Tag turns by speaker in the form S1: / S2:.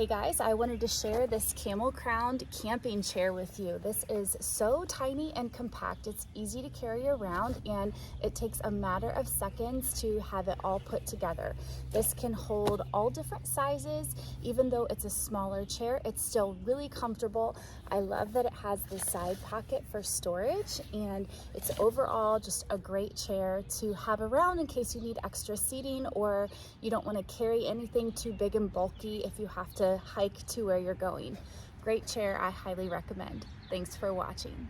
S1: Hey guys, I wanted to share this camel crowned camping chair with you. This is so tiny and compact. It's easy to carry around and it takes a matter of seconds to have it all put together. This can hold all different sizes. Even though it's a smaller chair, it's still really comfortable. I love that it has the side pocket for storage, and it's overall just a great chair to have around in case you need extra seating or you don't want to carry anything too big and bulky if you have to hike to where you're going. Great chair, I highly recommend. Thanks for watching.